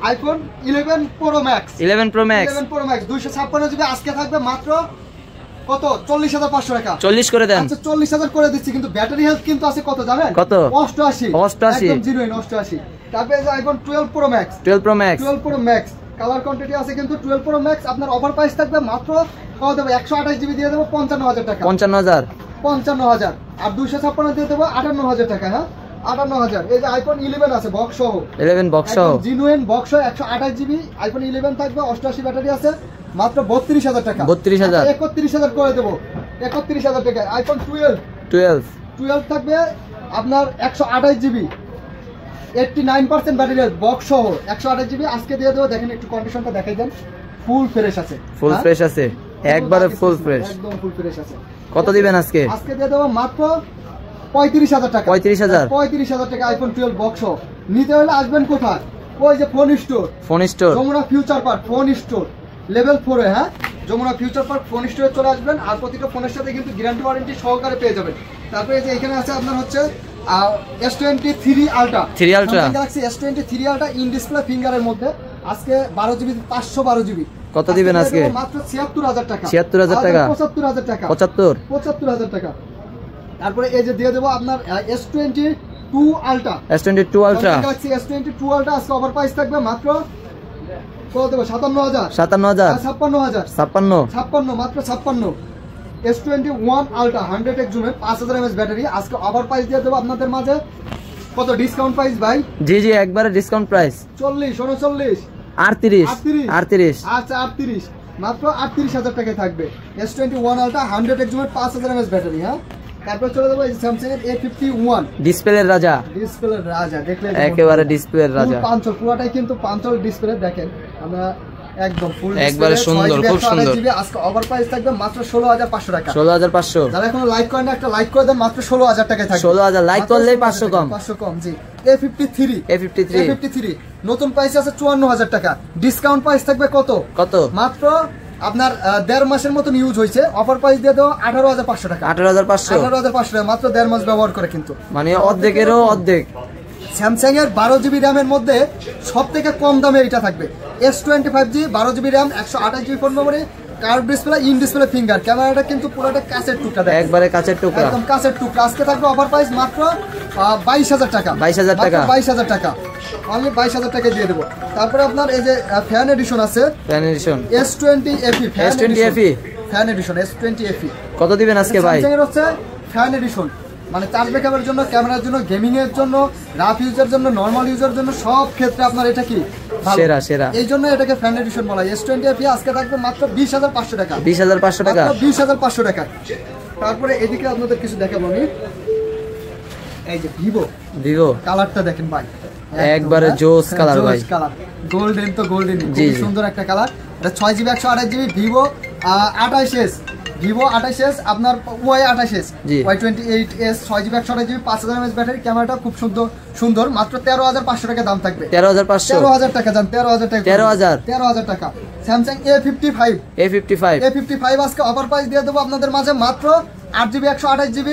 IPhone 11 pro max 11 pro max 256 GB আজকে থাকবে মাত্র কত 40500 টাকা 40 করে দেন। আচ্ছা 40000 করে দিচ্ছি, কিন্তু ব্যাটারি হেলথ কিন্তু আছে কত জানেন? কত? 88 একদম জিরো 88। তারপরে যে iPhone 12 pro max 12 pro max colour quantity আছে কিন্তু 12 প্রো ম্যাক্স আপনার অফার প্রাইস থাকবে মাত্র কত দেব? 128 জিবি দিয়ে দেব 55000 টাকা 55000 আর 256 দিয়ে দেব 58000 টাকা। হ্যাঁ 58000। এই যে আইফোন 11 আছে বক্স সহ 11 বক্স সহ জিনুইন বক্স সহ 128 জিবি আইফোন 11 থাকবে 88 ব্যাটারি আছে মাত্র 32000 টাকা 32000 31000 করে দেব 31000 টাকা। আইফোন 12 থাকবে আপনার 128 জিবি 89% ব্যাটারি বক্স সহ 128 জিবি আজকে দিয়ে দেব। দেখেন একটু কন্ডিশনটা দেখাই দেন, ফুল ফ্রেশ আছে একবারে ফুল ফ্রেশ একদম ফুল ফ্রেশ আছে। কত দিবেন আজকে দিয়ে দেব মাত্র 35000 টাকা 35000 টাকা আইফোন 12 বক্স সহ। নিতে হলে আসবেন কোথায়? ওই যে phone store Jamuna future park phone store level 4 এ। হ্যাঁ যমুনা ফিউচার পার্ক ফোন স্টোরে চলে আসবেন আর প্রতিটা ফোনের সাথে কিন্তু গ্যারান্টি ওয়ারেন্টি সহকারে পেয়ে যাবেন। তারপরে যে এখানে আছে আপনার হচ্ছে S23 Ultra Galaxy S23 Ultra in display ফিঙ্গারের মধ্যে আজকে 12 জিবি 512 জিবি। কত দিবেন আজকে? মাত্র 76000 টাকা 75000 টাকা 75000 টাকা। তারপরে এই যে দিয়ে দেব আপনার S22 ultra Galaxy S22 ultra আজকে অফার প্রাইস থাকবে মাত্র কত দেব? 56000 মাত্র 56 S21 ultra 100x জুমের 5000 mAh battery আজকে অফার প্রাইস দিয়ে দেব আপনাদের মাঝে কত ডিসকাউন্ট প্রাইস ভাই? জি একবারে ডিসকাউন্ট প্রাইস 40 39 38 আচ্ছা 38 মাত্র 38000 টাকায় থাকবে S21 ultra 100x জুমের 5000 mAh battery. হ্যাঁ তারপর চলে যাবো স্যামসাং এর A51 ডিসপ্লের রাজা দেখলে একেবারে ডিসপ্লের রাজা পাঁচল পুরোটাই কিন্তু পাঁচল ডিসপ্লে। দেখেন আমরা একদম ফুল একবারে সুন্দর খুব সুন্দর। আজকে অফার প্রাইস থাকবে মাত্র 16500 টাকা 16500। যারা এখনো লাইক করেন একটা লাইক করে দেন মাত্র 16000 টাকায় থাকবে 16000 লাইক করলেই 500 কম জি। A53 নতুন প্রাইস আছে 54000 টাকা ডিসকাউন্ট প্রাইস থাকবে কত মাত্র আপনার 1.5 মাসের মতন ইউজ হয়েছে অফার প্রাইস দিয়ে দেবো 18500 টাকা 18500 টাকা মাত্র 1.5 মাস ব্যবহার করে কিন্তু মানে অর্ধেকেরও অর্ধেক। স্যামসাং এর 12 জিবি র্যামের মধ্যে সব থেকে কম দামে এটা থাকবে S25G 12 GB RAM 128 GB phone memory curve display in display finger ক্যামেরাটা কিন্তু পুরোটা কাচের টুকরা একবারে কাচের টুকরা একদম কাচের টুকরা। আজকে থাকবে অফার প্রাইস মাত্র 22000 টাকা অনলি 22000 টাকা দিয়ে দেবো। তারপরে আপনার এই যে ফ্যান এডিশন আছে S20 FE fan addition S20 FE কত দিবেন আজকে ভাই? স্যামসাং এর হচ্ছে ফ্যান এডিশন মানে চার্জ ব্যাকআপের জন্য ক্যামেরার জন্য গেমিং এর জন্য রাফ ইউজার জন্য নরমাল ইউজার জন্য সব ক্ষেত্রে আপনার এটা কি সেরা এই জন্য এটাকে ফ্যান এডিশন বলা হয়। S20 FE আজকে থাকবে মাত্র 20500 টাকা 20500 টাকা। তারপরে এদিকে আপনাদের কিছু দেখাবো আমি এই যে ভিভো কালারটা দেখেন ভাই একবারে জোস কালার ভাই গোল্ডেন তো গোল্ডেন খুব সুন্দর একটা কালার। এটা 6GB 128GB ভিভো 28s আপনার Y28s Y28s 6GB 128GB 5000 mAh battery ক্যামেরাটা খুব সুন্দর মাত্র 13500 টাকা দাম থাকবে 13000 টাকা জান 13000 টাকা। স্যামসাং A55 আজকে অফার প্রাইস দিয়ে দেবো আপনাদের মাঝে মাত্র 8GB 128GB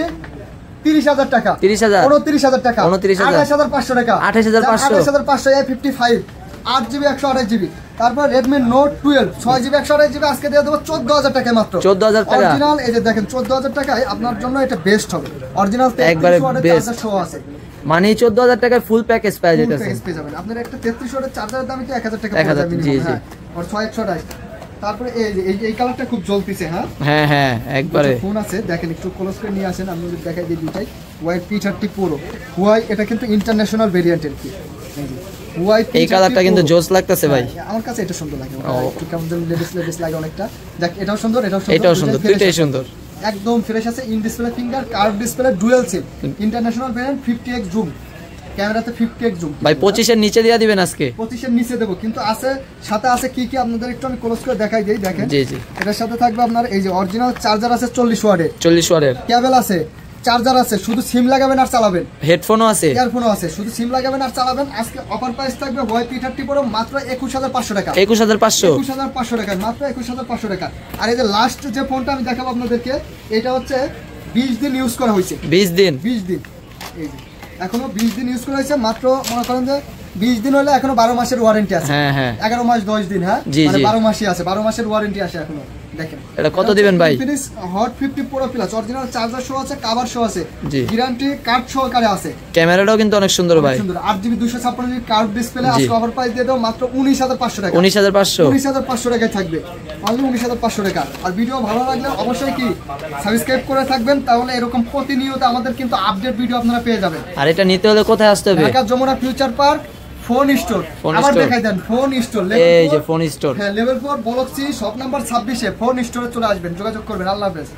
30000 টাকা 29000 টাকা 28500 টাকা 28500 A55 8GB 128GB। তারপর Redmi Note 12 6GB 128GB আজকে দিয়ে দেবো 14000 টাকা মাত্র 14000 টাকা অরিজিনাল। এই যে দেখেন 14000 টাকায় আপনার জন্য এটা বেস্ট হবে অরিজিনাল একবারে বেস্ট শো আছে মানে 14000 টাকায় ফুল প্যাকেজ পেয়ে যাবেন আপনার একটা 33 ওয়াটের চার্জারের দাম কি 1000 টাকা জি আর 6128। তারপরে এই কালারটা খুব জ্বলতিছে। হ্যাঁ একবারে ফোন আছে দেখেন একটু ক্লোজ করে নিয়ে আসেন আমি দেখাই দিই দুটাই P30 Pro এটা কিন্তু ইন্টারন্যাশনাল ভেরিয়েন্টের কি এই কালারটা কিন্তু জোস লাগতেছে ভাই আমার কাছে এটা সুন্দর লাগে একটু কেমন লেডিস লাগে অনেকটা। দেখ এটাও সুন্দর দুটোই সুন্দর একদম ফ্রেশ আছে in display finger curve display dual SIM international variant 50x zoom ক্যামেরাতে 50x জুম ভাই 25 এর নিচে দিয়া দিবেন আজকে 25 এর নিচে দেব কিন্তু আছে সাথে আছে কি আপনাদের একটু আমি ক্লোজ করে দেখাই দেই দেখেন জি এটার সাথে থাকবে আপনার এই যে অরিজিনাল চার্জার আছে 40 ওয়াটের কেবল আছে চার্জার আছে শুধু সিম লাগাবেন আর চালাবেন হেডফোনও আছে ইয়ারফোনও আছে শুধু সিম লাগাবেন আর চালাবেন। আজকে অফার প্রাইস থাকবে P30 Pro মাত্র 21500 টাকা 21500 টাকা মাত্র 21500 টাকা। আর এই যে লাস্ট যে ফোনটা আমি দেখাবো আপনাদেরকে এটা হচ্ছে 20 দিন ইউজ করা হয়েছে 20 দিন এই যে এখনো 20 দিন ইউজ করা হয়েছে মাত্র মনে করেন যে 20 দিন হলে এখনো 12 মাসের ওয়ারেন্টি আছে। হ্যাঁ হ্যাঁ 11 মাস 10 দিন, হ্যাঁ মানে 12 মাসই আছে, 12 মাসের ওয়ারেন্টি আছে এখনো। দেখেন এটা কত দিবেন ভাই? Infinix hot 50 pro plus original charger সহ আছে, কভার সহ আছে, গ্যারান্টি কার্ড সহকারে আছে। ক্যামেরাটাও কিন্তু অনেক সুন্দর ভাই, সুন্দর 8GB 256GB কার্ভ ডিসপ্লে। আজকে অফার প্রাইস দিয়ে দাও মাত্র 19500 টাকা। 19500 টাকায় থাকবে, অনলি 19500 টাকা। আর ভিডিও ভালো লাগলে অবশ্যই কি সাবস্ক্রাইব করে থাকবেন, তাহলে এরকম প্রতিনিয়ত আমাদের কিন্তু আপডেট ভিডিও আপনারা পেয়ে যাবেন। আর এটা নিতে হলে কোথায় আসতে হবে? Dhaka Jamuna future park phone store. আবার দেখাই দেন ফোন স্টোর, এই যে ফোন স্টোর, হ্যাঁ level 4 block C shop number 26 এ ফোন স্টোরে চলে আসবেন, যোগাযোগ করবেন। আল্লাহ হাফেজ।